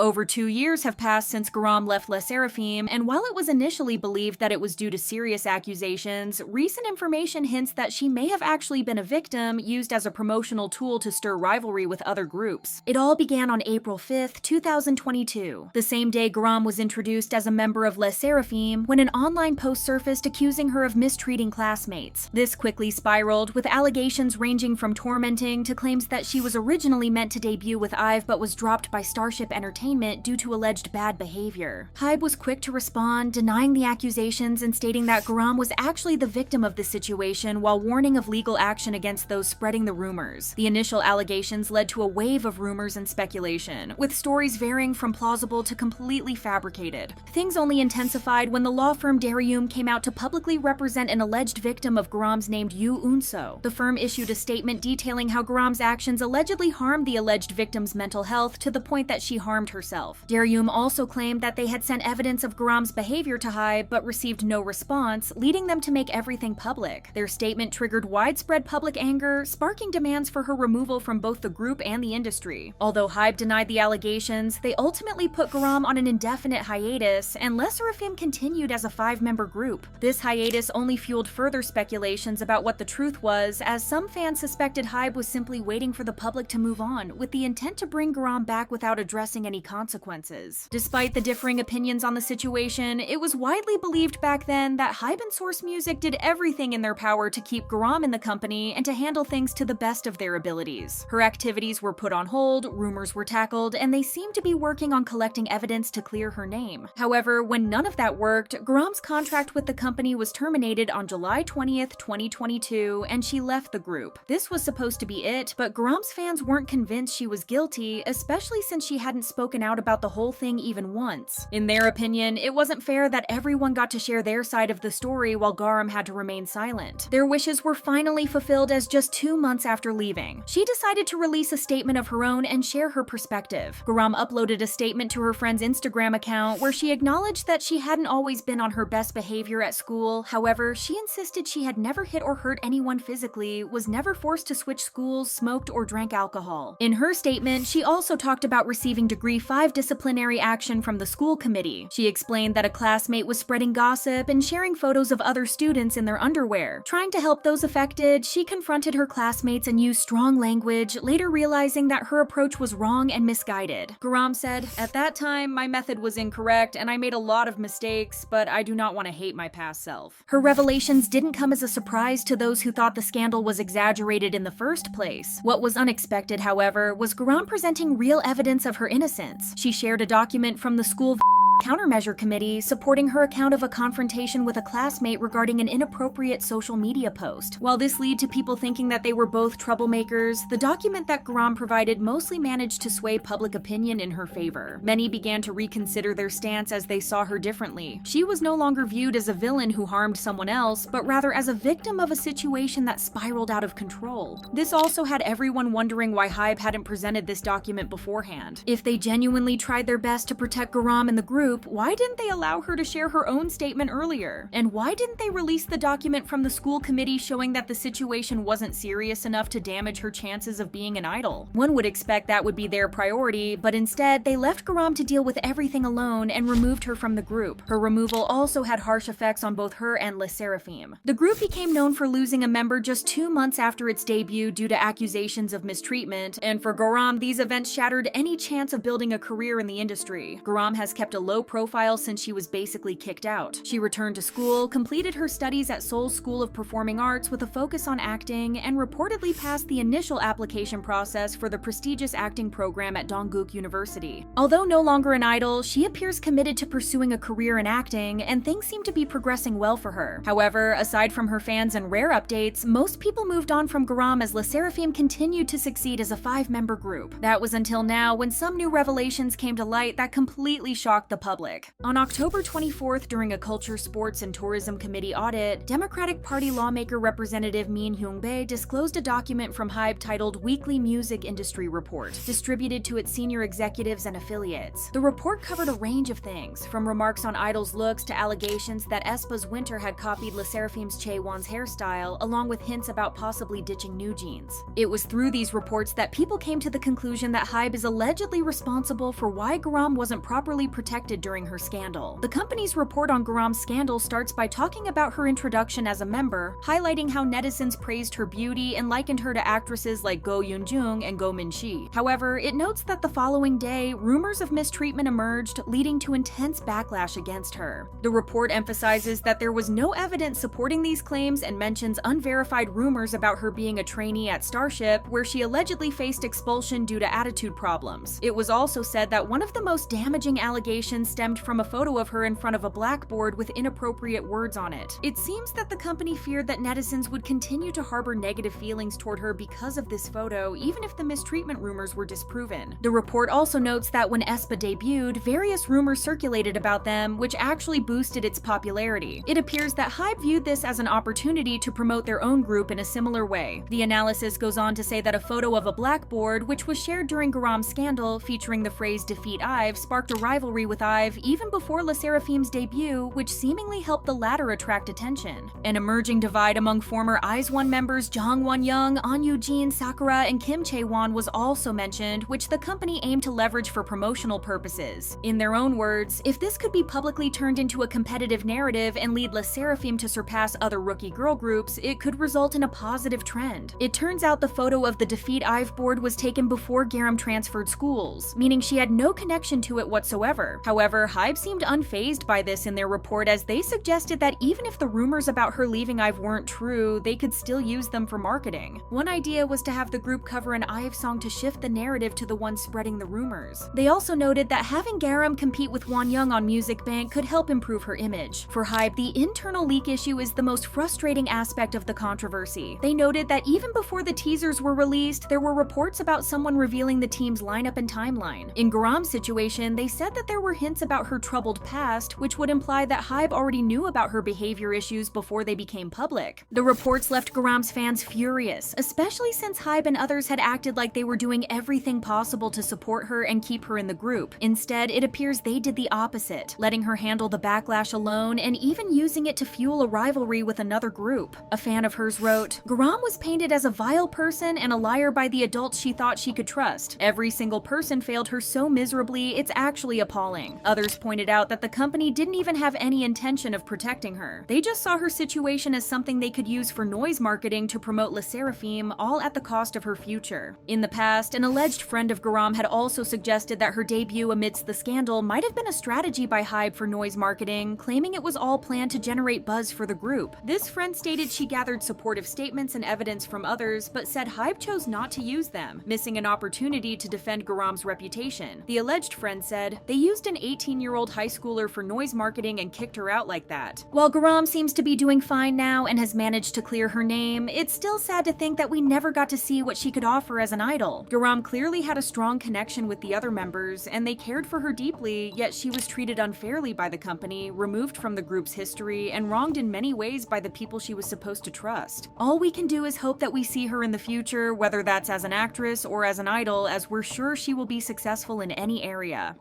Over 2 years have passed since Garam left SSERAFIM, and while it was initially believed that it was due to serious accusations, recent information hints that she may have actually been a victim used as a promotional tool to stir rivalry with other groups. It all began on April 5, 2022, the same day Garam was introduced as a member of SSERAFIM when an online post surfaced accusing her of mistreating classmates. This quickly spiraled, with allegations ranging from tormenting to claims that she was originally meant to debut with HYBE but was dropped by Starship Entertainment due to alleged bad behavior. HYBE was quick to respond, denying the accusations and stating that Garam was actually the victim of the situation while warning of legal action against those spreading the rumors. The initial allegations led to a wave of rumors and speculation, with stories varying from plausible to completely fabricated. Things only intensified when the law firm Garam came out to publicly represent an alleged victim of Garam's named Yu Unso. The firm issued a statement detailing how Garam's actions allegedly harmed the alleged victim's mental health to the point that she harmed herself. Garam also claimed that they had sent evidence of Garam's behavior to HYBE but received no response, leading them to make everything public. Their statement triggered widespread public anger, sparking demands for her removal from both the group and the industry. Although HYBE denied the allegations, they ultimately put Garam on an indefinite hiatus, and SSERAFIM continued as a 5-member group. This hiatus only fueled further speculations about what the truth was, as some fans suspected HYBE was simply waiting for the public to move on, with the intent to bring Garam back without addressing any consequences. Despite the differing opinions on the situation, it was widely believed back then that HYBE and Source Music did everything in their power to keep Garam in the company and to handle things to the best of their abilities. Her activities were put on hold, rumors were tackled, and they seemed to be working on collecting evidence to clear her name. However, when none of that worked, Garam's contract with the company was terminated on July 20th, 2022, and she left the group. This was supposed to be it, but Garam's fans weren't convinced she was guilty, especially since she hadn't spoken out about the whole thing even once. In their opinion, it wasn't fair that everyone got to share their side of the story while Garam had to remain silent. Their wishes were finally fulfilled as just 2 months after leaving, she decided to release a statement of her own and share her perspective. Garam uploaded a statement to her friend's Instagram account where she acknowledged that she hadn't always been on her best behavior at school. However, she insisted she had never hit or hurt anyone physically, was never forced to switch schools, smoked, or drank alcohol. In her statement, she also talked about receiving Degree 5 disciplinary action from the school committee. She explained that a classmate was spreading gossip and sharing photos of other students in their underwear. Trying to help those affected, she confronted her classmates and used strong language, later realizing that her approach was wrong and misguided. Garam said, "At that time, my method was incorrect and I made a lot of mistakes, but I do not want to hate my past self." Her revelations didn't come as a surprise to those who thought the scandal was exaggerated in the first place. What was unexpected, however, was Garam presenting real evidence of her innocence. She shared a document from the school countermeasure committee supporting her account of a confrontation with a classmate regarding an inappropriate social media post. While this led to people thinking that they were both troublemakers, the document that Garam provided mostly managed to sway public opinion in her favor. Many began to reconsider their stance as they saw her differently. She was no longer viewed as a villain who harmed someone else, but rather as a victim of a situation that spiraled out of control. This also had everyone wondering why HYBE hadn't presented this document beforehand. If they genuinely tried their best to protect Garam and the group, why didn't they allow her to share her own statement earlier? And why didn't they release the document from the school committee showing that the situation wasn't serious enough to damage her chances of being an idol? One would expect that would be their priority, but instead they left Garam to deal with everything alone and removed her from the group. Her removal also had harsh effects on both her and SSERAFIM. The group became known for losing a member just 2 months after its debut due to accusations of mistreatment, and for Garam, these events shattered any chance of building a career in the industry. Garam has kept a low profile since she was basically kicked out. She returned to school, completed her studies at Seoul's School of Performing Arts with a focus on acting, and reportedly passed the initial application process for the prestigious acting program at Dongguk University. Although no longer an idol, she appears committed to pursuing a career in acting, and things seem to be progressing well for her. However, aside from her fans and rare updates, most people moved on from Garam as SSERAFIM continued to succeed as a 5-member group. That was until now, when some new revelations came to light that completely shocked the public. On October 24th, during a Culture, Sports, and Tourism Committee audit, Democratic Party lawmaker Representative Min Hyung-bae disclosed a document from HYBE titled Weekly Music Industry Report, distributed to its senior executives and affiliates. The report covered a range of things, from remarks on Idol's looks to allegations that aespa's Winter had copied LE SSERAFIM's Chaewon's hairstyle, along with hints about possibly ditching new jeans. It was through these reports that people came to the conclusion that HYBE is allegedly responsible for why Garam wasn't properly protected during her scandal. The company's report on Garam's scandal starts by talking about her introduction as a member, highlighting how netizens praised her beauty and likened her to actresses like Go Yoon-jung and Go Min-shi. However, it notes that the following day, rumors of mistreatment emerged, leading to intense backlash against her. The report emphasizes that there was no evidence supporting these claims and mentions unverified rumors about her being a trainee at Starship, where she allegedly faced expulsion due to attitude problems. It was also said that one of the most damaging allegations stemmed from a photo of her in front of a blackboard with inappropriate words on it. It seems that the company feared that netizens would continue to harbor negative feelings toward her because of this photo, even if the mistreatment rumors were disproven. The report also notes that when aespa debuted, various rumors circulated about them, which actually boosted its popularity. It appears that HYBE viewed this as an opportunity to promote their own group in a similar way. The analysis goes on to say that a photo of a blackboard, which was shared during Garam's scandal, featuring the phrase "defeat IVE," sparked a rivalry with IVE even before LE SSERAFIM's debut, which seemingly helped the latter attract attention. An emerging divide among former IZ*ONE members Jang Won-young, An Yoo-jin, Sakura, and Kim Chae-won was also mentioned, which the company aimed to leverage for promotional purposes. In their own words, if this could be publicly turned into a competitive narrative and lead LE SSERAFIM to surpass other rookie girl groups, it could result in a positive trend. It turns out the photo of the Defeat IVE board was taken before Garam transferred schools, meaning she had no connection to it whatsoever. However, HYBE seemed unfazed by this in their report, as they suggested that even if the rumors about her leaving IVE weren't true, they could still use them for marketing. One idea was to have the group cover an IVE song to shift the narrative to the one spreading the rumors. They also noted that having Garam compete with Won-young on Music Bank could help improve her image. For HYBE, the internal leak issue is the most frustrating aspect of the controversy. They noted that even before the teasers were released, there were reports about someone revealing the team's lineup and timeline. In Garam's situation, they said that there were hints about her troubled past, which would imply that HYBE already knew about her behavior issues before they became public. The reports left Garam's fans furious, especially since HYBE and others had acted like they were doing everything possible to support her and keep her in the group. Instead, it appears they did the opposite, letting her handle the backlash alone and even using it to fuel a rivalry with another group. A fan of hers wrote, "Garam was painted as a vile person and a liar by the adults she thought she could trust. Every single person failed her so miserably, it's actually appalling." Others pointed out that the company didn't even have any intention of protecting her. They just saw her situation as something they could use for noise marketing to promote LE SSERAFIM, all at the cost of her future. In the past, an alleged friend of Garam had also suggested that her debut amidst the scandal might have been a strategy by HYBE for noise marketing, claiming it was all planned to generate buzz for the group. This friend stated she gathered supportive statements and evidence from others, but said HYBE chose not to use them, missing an opportunity to defend Garam's reputation. The alleged friend said, "They used an 18-year-old high schooler for noise marketing and kicked her out like that." While Garam seems to be doing fine now and has managed to clear her name, it's still sad to think that we never got to see what she could offer as an idol. Garam clearly had a strong connection with the other members, and they cared for her deeply, yet she was treated unfairly by the company, removed from the group's history, and wronged in many ways by the people she was supposed to trust. All we can do is hope that we see her in the future, whether that's as an actress or as an idol, as we're sure she will be successful in any area.